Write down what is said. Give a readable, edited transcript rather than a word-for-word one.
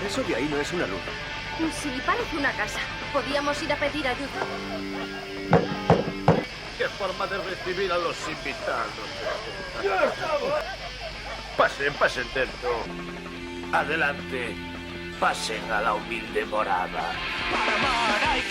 Eso de ahí no es una luna. Sí, parece una casa. Podíamos ir a pedir ayuda. ¡Qué forma de recibir a los invitados! ¡Ya estamos! Pasen, pasen dentro. Adelante. Pasen a la humilde morada. Para amar hay